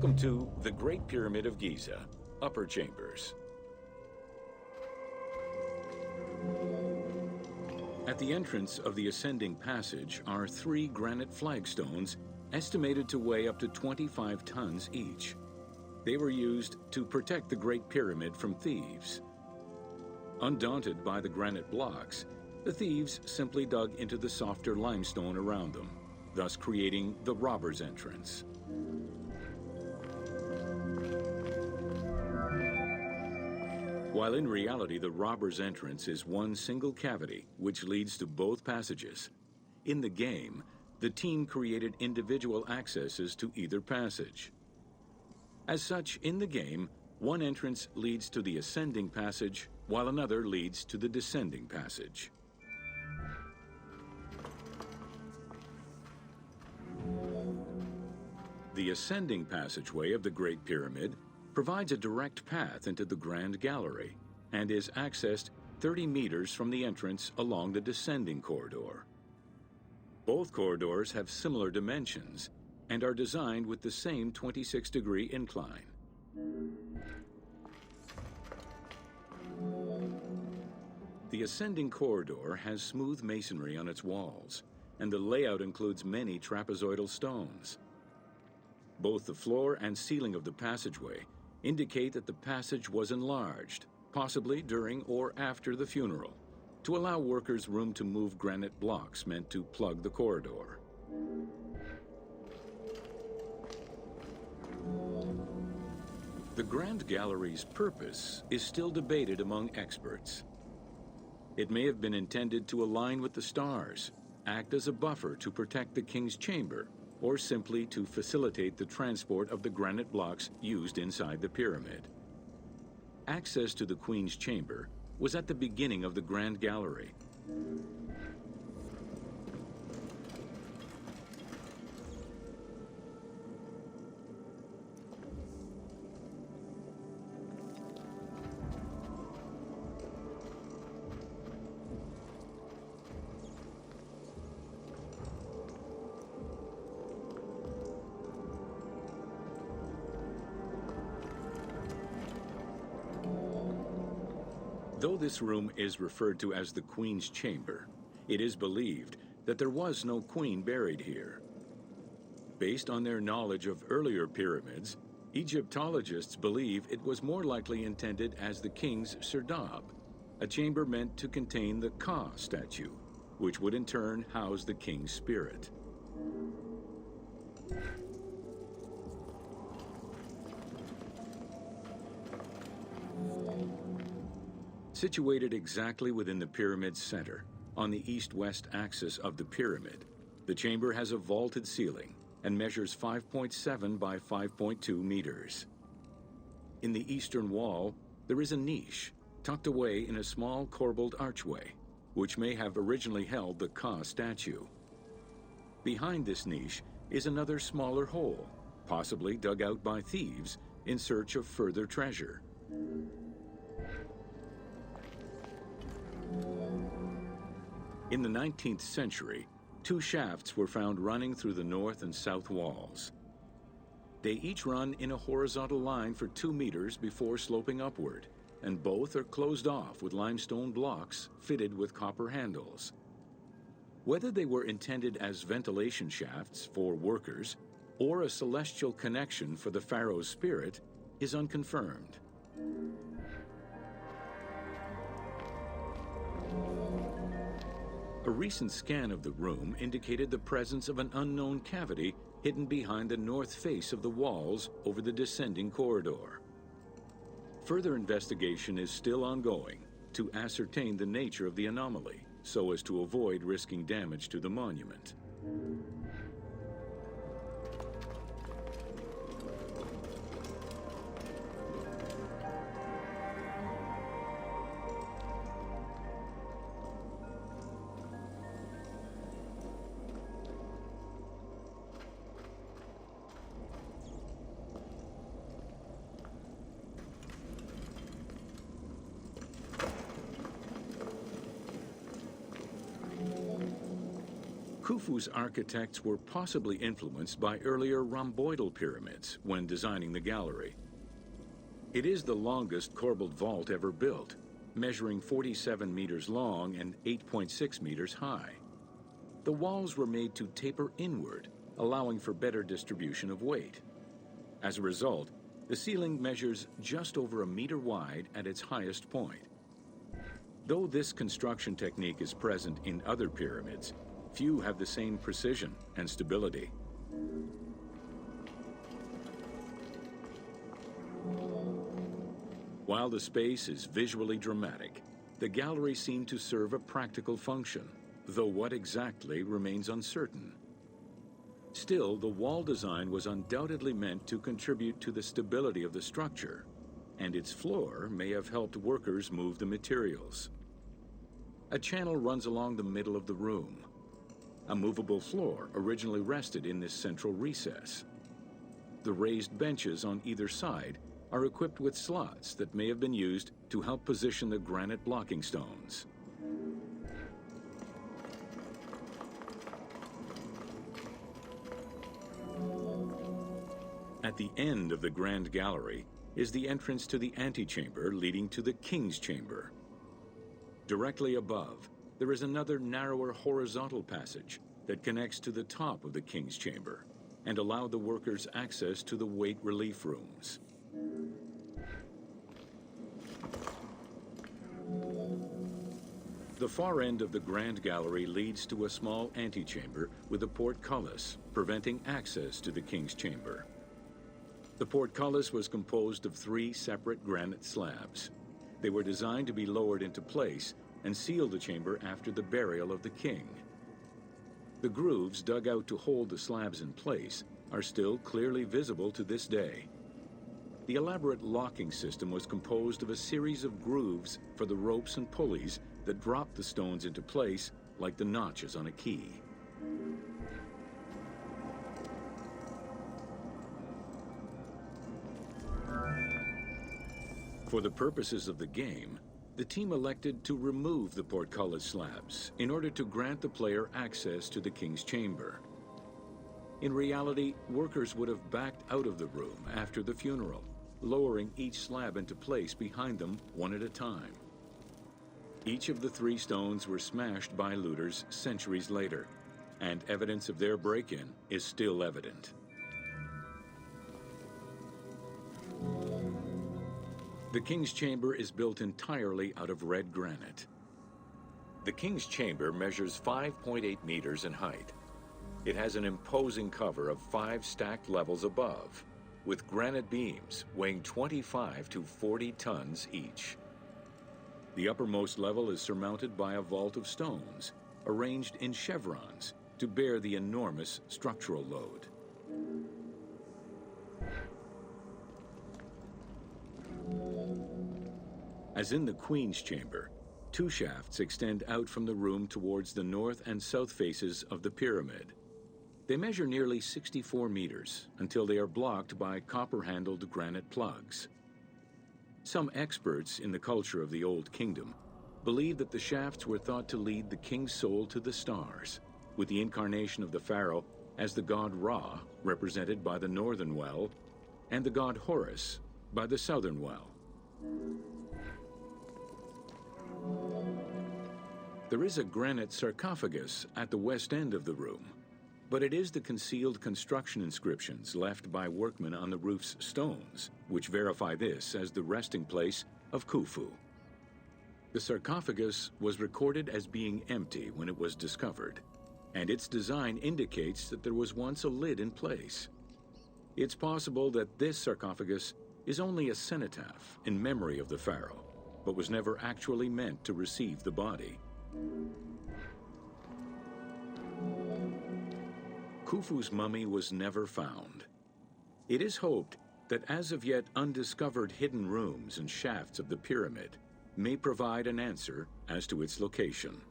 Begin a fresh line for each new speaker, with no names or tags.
Welcome to the Great Pyramid of Giza, Upper Chambers. At the entrance of the ascending passage are 3 granite flagstones estimated to weigh up to 25 tons each. They were used to protect the Great Pyramid from thieves. Undaunted by the granite blocks, the thieves simply dug into the softer limestone around them, thus creating the robber's entrance. While in reality the robber's entrance is one single cavity which leads to both passages, in the game, the team created individual accesses to either passage. As such, in the game, one entrance leads to the ascending passage, while another leads to the descending passage. The ascending passageway of the Great Pyramid provides a direct path into the Grand Gallery and is accessed 30 meters from the entrance along the descending corridor. Both corridors have similar dimensions and are designed with the same 26-degree incline. The ascending corridor has smooth masonry on its walls, and the layout includes many trapezoidal stones. Both the floor and ceiling of the passageway indicate that the passage was enlarged, possibly during or after the funeral, to allow workers room to move granite blocks meant to plug the corridor. The Grand Gallery's purpose is still debated among experts. It may have been intended to align with the stars, act as a buffer to protect the king's chamber, or simply to facilitate the transport of the granite blocks used inside the pyramid. Access to the Queen's chamber was at the beginning of the Grand Gallery. Though this room is referred to as the Queen's Chamber, it is believed that there was no queen buried here. Based on their knowledge of earlier pyramids, Egyptologists believe it was more likely intended as the king's serdab, a chamber meant to contain the Ka statue, which would in turn house the king's spirit. Situated exactly within the pyramid's center, on the east-west axis of the pyramid, the chamber has a vaulted ceiling and measures 5.7 by 5.2 meters. In the eastern wall, there is a niche tucked away in a small corbelled archway, which may have originally held the Ka statue. Behind this niche is another smaller hole, possibly dug out by thieves in search of further treasure. In the 19th century, 2 shafts were found running through the north and south walls. They each run in a horizontal line for 2 meters before sloping upward, and both are closed off with limestone blocks fitted with copper handles. Whether they were intended as ventilation shafts for workers or a celestial connection for the pharaoh's spirit is unconfirmed. A recent scan of the room indicated the presence of an unknown cavity hidden behind the north face of the walls over the descending corridor. Further investigation is still ongoing to ascertain the nature of the anomaly, so as to avoid risking damage to the monument. Khufu's architects were possibly influenced by earlier rhomboidal pyramids when designing the gallery. It is the longest corbelled vault ever built, measuring 47 meters long and 8.6 meters high. The walls were made to taper inward, allowing for better distribution of weight. As a result, the ceiling measures just over a meter wide at its highest point. Though this construction technique is present in other pyramids, few have the same precision and stability. While the space is visually dramatic, the gallery seemed to serve a practical function, though what exactly remains uncertain. Still, the wall design was undoubtedly meant to contribute to the stability of the structure, and its floor may have helped workers move the materials. A channel runs along the middle of the room. A movable floor originally rested in this central recess. The raised benches on either side are equipped with slots that may have been used to help position the granite blocking stones. At the end of the Grand Gallery is the entrance to the antechamber leading to the King's Chamber. Directly above, there is another narrower horizontal passage that connects to the top of the King's Chamber and allowed the workers access to the weight relief rooms. The far end of the Grand Gallery leads to a small antechamber with a portcullis, preventing access to the King's Chamber. The portcullis was composed of 3 separate granite slabs. They were designed to be lowered into place and seal the chamber after the burial of the king. The grooves dug out to hold the slabs in place are still clearly visible to this day. The elaborate locking system was composed of a series of grooves for the ropes and pulleys that dropped the stones into place like the notches on a key. For the purposes of the game, the team elected to remove the portcullis slabs in order to grant the player access to the King's Chamber. In reality, workers would have backed out of the room after the funeral, lowering each slab into place behind them one at a time. Each of the 3 stones were smashed by looters centuries later, and evidence of their break-in is still evident. The King's Chamber is built entirely out of red granite. The King's Chamber measures 5.8 meters in height. It has an imposing cover of 5 stacked levels above, with granite beams weighing 25 to 40 tons each. The uppermost level is surmounted by a vault of stones, arranged in chevrons to bear the enormous structural load. As in the Queen's Chamber, 2 shafts extend out from the room towards the north and south faces of the pyramid. They measure nearly 64 meters until they are blocked by copper-handled granite plugs. Some experts in the culture of the Old Kingdom believe that the shafts were thought to lead the king's soul to the stars, with the incarnation of the pharaoh as the god Ra, represented by the northern well, and the god Horus by the southern well. There is a granite sarcophagus at the west end of the room, but it is the concealed construction inscriptions left by workmen on the roof's stones which verify this as the resting place of Khufu. The sarcophagus was recorded as being empty when it was discovered, and its design indicates that there was once a lid in place. It's possible that this sarcophagus is only a cenotaph in memory of the pharaoh, but was never actually meant to receive the body. Khufu's mummy was never found. It is hoped that as of yet undiscovered hidden rooms and shafts of the pyramid may provide an answer as to its location.